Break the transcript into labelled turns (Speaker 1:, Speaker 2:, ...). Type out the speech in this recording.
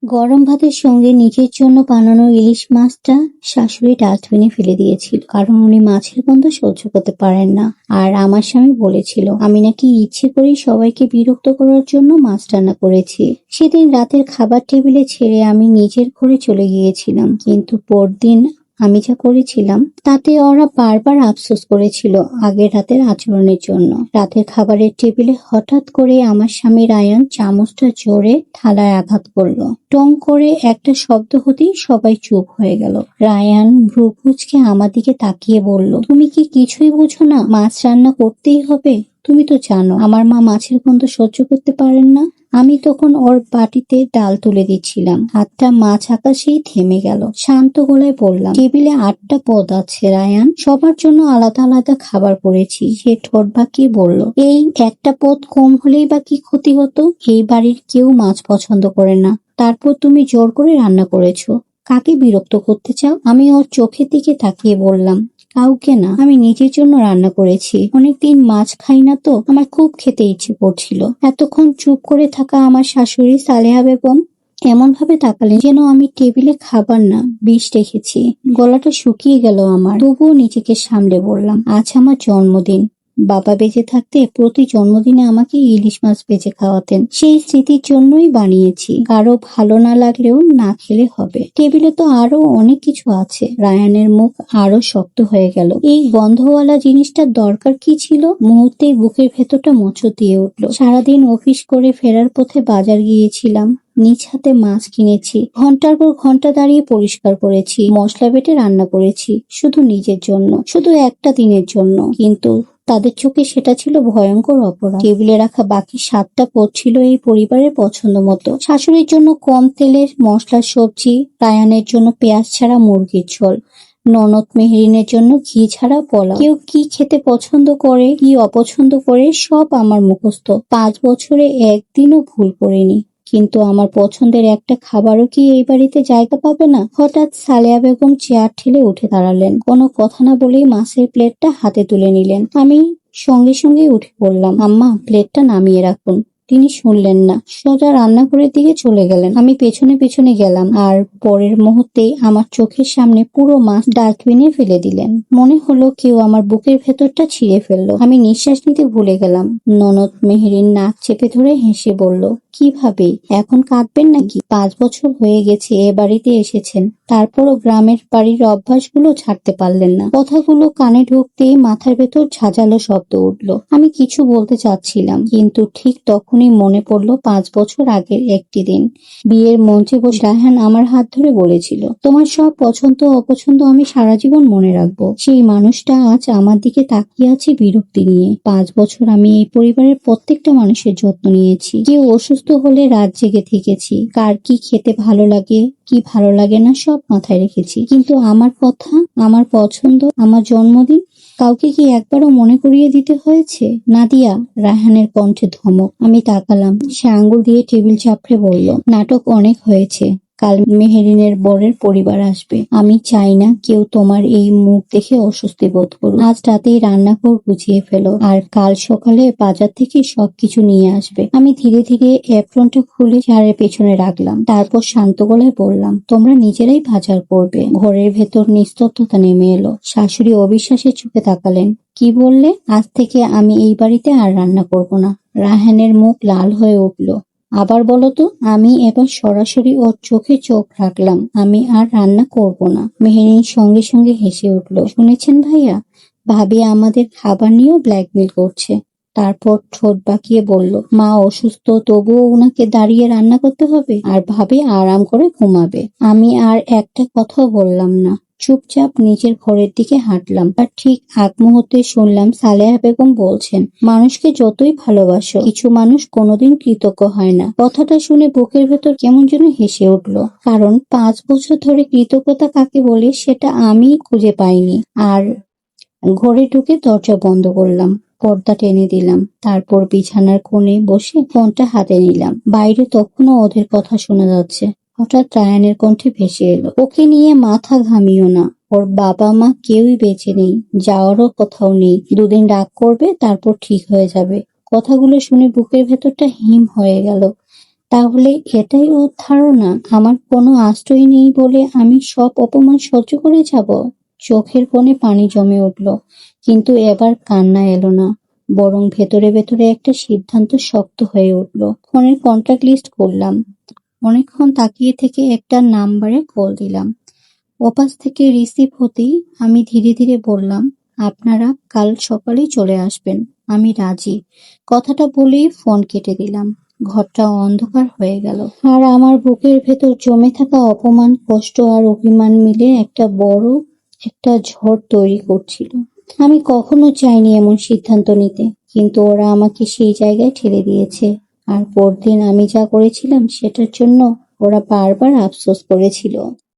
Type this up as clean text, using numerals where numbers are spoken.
Speaker 1: গরম ভাতের সঙ্গে নিজের জন্য বানানো ইলিশ মাছটা শাশুড়ি ডাস্টবিনে ফেলে দিয়েছিল, কারণ উনি মাছের গন্ধ সহ্য করতে পারেন না। আর আমার স্বামী বলেছিল আমি নাকি ইচ্ছে করেই সবাইকে বিরক্ত করার জন্য মাছ রান্না করেছি। সেদিন রাতের খাবার টেবিলে ছেড়ে আমি নিজের ঘরে চলে গিয়েছিলাম, কিন্তু পরদিন আমি যা করেছিলাম তাতে ওরা বারবার আফসোস করেছিল আগের রাতের আচরণের জন্য। রাতের খাবারের টেবিলে হঠাৎ করে আমার স্বামী রায়ান চামচটা জোরে থালায় আঘাত করলো। টং করে একটা শব্দ হতেই সবাই চুপ হয়ে গেল। রায়ান ভ্রু কুঁচকে আমার দিকে তাকিয়ে বলল, তুমি কি কিছুই বোঝো না? মাছ রান্না করতেই হবে। তুমি তো জানো আমার মা মাছের গন্ধ সহ্য করতে পারেন না। আমি তখন ওর বাটিতে ডাল তুলে দিচ্ছিলাম, হাতটা মাছ আকাশেই থেমে গেল। শান্ত গলায় বললাম, টেবিলে 8টা পদ আছে রায়ান, সবার জন্য আলাদা আলাদা খাবার করেছি। সে ঠোঁট বাঁকিয়ে বলল, এই একটা পদ কম হলেই বা কি ক্ষতি হতো? এই বাড়ির কেউ মাছ পছন্দ করে না, তারপর তুমি জোর করে রান্না করেছো। কাকে বিরক্ত করতে চাও? আমি ওর চোখের দিকে তাকিয়ে বললাম, কাউকে না, আমি নিজের জন্য রান্না করেছি। অনেকদিন মাছ খাই না তো, আমার খুব খেতে ইচ্ছে করছিল। এতক্ষণ চুপ করে থাকা আমার শাশুড়ি সালেহা বেগম এমন ভাবে তাকালেন যেন আমি টেবিলে খাবার না বিষ রেখেছি। গলাটা শুকিয়ে গেল আমার, তবুও নিজেকে সামলে বললাম, আজ আমার জন্মদিন। বাবা বেঁচে থাকতে প্রতি জন্মদিনে আমাকে ইলিশ মাছ ভেজে খাওয়াতেন। সেই স্মৃতির জন্যই বানিয়েছি। কারো ভালো না লাগলেও না খেলে হবে। টেবিলে তো আরো অনেক কিছু আছে। রায়ানের মুখ আরো শক্ত হয়ে গেল। এই গন্ধওয়ালা জিনিসটার দরকার কি ছিল? মুহূর্তেই বুকের ভেতরটা মোচড় দিয়ে উঠল। সারাদিন অফিস করে ফেরার পথে বাজার গিয়েছিলাম, নিজ হাতে মাছ কিনেছি, ঘন্টার পর ঘন্টা দাঁড়িয়ে পরিষ্কার করেছি, মশলা বেটে রান্না করেছি, শুধু নিজের জন্য, শুধু একটা দিনের জন্য। কিন্তু তাদের চোখে সেটা ছিল ভয়ঙ্কর অপরাধ। টেবিলে রাখা বাকি 7টা পদ ছিল এই পরিবারের পছন্দ মতো। শাশুড়ির জন্য কম তেলের মশলার সবজি, রায়ানের জন্য পেঁয়াজ ছাড়া মুরগির ঝোল, ননদ মেহরিনের জন্য ঘি ছাড়া পোলাও। কেউ কি খেতে পছন্দ করে, কি অপছন্দ করে, সব আমার মুখস্থ। 5 বছরে একদিনও ভুল করিনি। কিন্তু আমার পছন্দের একটা খাবারও কি এই বাড়িতে জায়গা পাবে না? হঠাৎ সালেহা বেগম চেয়ার ঠেলে উঠে দাঁড়ালেন। কোনো কথা না বলেই মাছের প্লেটটা হাতে তুলে নিলেন। আমি সঙ্গে সঙ্গে উঠে পড়লাম, আম্মা প্লেটটা নামিয়ে রাখুন। তিনি শুনলেন না, সোজা রান্নাঘরের দিকে চলে গেলেন। আমি পেছনে পেছনে গেলাম, আর পরের মুহূর্তেই আমার চোখের সামনে পুরো মাছ ডাস্টবিনে ফেলে দিলেন। মনে হলো কেউ আমার বুকের ভেতরটা ছিঁড়ে ফেললো। আমি নিঃশ্বাস নিতে ভুলে গেলাম। ননদ মেহরিন নাক চেপে ধরে হেসে বলল, কিভাবে এখন কাঁদবেন নাকি? 5 বছর হয়ে গেছে এ বাড়িতে এসেছেন, তারপরও গ্রামের বাড়ির অভ্যাসগুলো ছাড়তে পারলেন না। কথাগুলো কানে ঢুকতেই মাথার ভেতর ঝাঁঝালো শব্দ উঠল। আমি কিছু বলতে চাচ্ছিলাম, কিন্তু ঠিক তখনই মনে পড়লো 5 বছর আগের একটি দিন। বিয়ের মঞ্চে বসে রায়হান আমার হাত ধরে বলেছিল, তোমার সব পছন্দ অপছন্দ আমি সারা জীবন মনে রাখবো। সেই মানুষটা আজ আমার দিকে তাকিয়ে আছে বিরক্তি নিয়ে। 5 বছর আমি এই পরিবারের প্রত্যেকটা মানুষের যত্ন নিয়েছি। কেউ অসুস্থ হলে রাত জেগে থেকেছি, কার কি খেতে ভালো লাগে কি ভালো লাগে না সব মাথায় রেখেছি। কিন্তু আমার কথা, আমার পছন্দ, আমার জন্মদিন কাউকে কি একবারও মনে করিয়ে দিতে হয়েছে? নাদিয়া, রায়হানের কণ্ঠে ধমক। আমি তাকালাম। সে আঙ্গুল দিয়ে টেবিল চাপড়ে বলল, নাটক অনেক হয়েছে। কাল মেহেরিনের বরের পরিবার আসবে। আমি চাই না কেউ তোমার এই মুখ দেখে অস্বস্তি বোধ করুক। আজ রাতেই রান্নাঘর গুছিয়ে ফেলো, আর কাল সকালে বাজার থেকে সবকিছু নিয়ে আসবে। আমি ধীরে ধীরে অ্যাপ্রনটা খুলে চেয়ারের পেছনে রাখলাম, তারপর শান্ত গলায় বললাম, তোমরা নিজেরাই বাজার করবে। ঘরের ভেতর নিস্তব্ধতা নেমে এলো। শাশুড়ি অবিশ্বাসের চোখে তাকালেন। কি বললে? আজ থেকে আমি এই বাড়িতে আর রান্না করব না। রায়হানের মুখ লাল হয়ে উঠল। আবার বলো তো? আমি এবার সরাসরি ওর চোখে চোখ রাখলাম। আমি আর রান্না করব না। মেহেরিন সঙ্গে সঙ্গে হেসে উঠল। শুনেছেন ভাইয়া, ভাবি আমাদের খাবার নিয়েও ব্ল্যাকমেল করছে। তারপর ঠোঁট বাঁকিয়ে বলল, মা অসুস্থ, তবুও উনাকে দাঁড়িয়ে রান্না করতে হবে, আর ভাবি আরাম করে ঘুমাবে। আমি আর একটা কথাও বললাম না। চুপচাপ নিজের ঘরের দিকে হাঁটলাম। আর ঠিক আগ মুহূর্তে শুনলাম সালেহা বেগম বলছেন, মানুষকে যতই ভালোবাসো, কিছু মানুষ কোনোদিন কৃতজ্ঞ হয় না। কথাটা শুনে বুকের ভেতর কেমন যেন হেসে উঠল। কারণ 5 বছর ধরে কৃতজ্ঞতা কাকে বলে সেটা আমি খুঁজে পাইনি। আর ঘরে ঢুকে দরজা বন্ধ করলাম, পর্দা টেনে দিলাম, তারপর বিছানার কোণে বসে ফোনটা হাতে নিলাম। বাইরে তখনও ওদের কথা শোনা যাচ্ছে। হঠাৎ রায়ানের কণ্ঠে ভেসে এলো, ওকে নিয়ে মাথা ঘামিও না। ওর বাবা মা কেউই বেঁচে নেই, যাওয়ারও কোথাও নেই। 2 দিন রাগ করবে, তারপর ঠিক হয়ে যাবে। কথাগুলো শুনে বুকের ভেতরটা হিম হয়ে গেল। তাহলে এটাই ওর ধারণা, আমার কোনো আশ্রয় নেই বলে আমি সব অপমান সহ্য করে যাব? চোখের কোণে পানি জমে উঠল, কিন্তু এবার কান্না এলো না, বরং ভেতরে ভেতরে একটা সিদ্ধান্ত শক্ত হয়ে উঠল। ফোনের কন্টাক্ট লিস্ট করলাম, অনেকক্ষণ তাকিয়ে থেকে একটা নাম্বারে কল দিলাম। ওপাশ থেকে রিসিভ হতেই আমি ধীরে ধীরে বললাম, আপনারা কাল সকালেই চলে আসবেন, আমি রাজি। কথাটা বলেই ফোন কেটে দিলাম। ঘরটা অন্ধকার হয়ে গেল, আর আমার বুকের ভেতর জমে থাকা অপমান, কষ্ট আর অভিমান মিলে একটা ঝড় তৈরি করছিল। আমি কখনো চাইনি এমন সিদ্ধান্ত নিতে, কিন্তু ওরা আমাকে সেই জায়গায় ঠেলে দিয়েছে। আর পরদিন আমি যা করেছিলাম সেটার জন্য ওরা বারবার আফসোস করেছিল।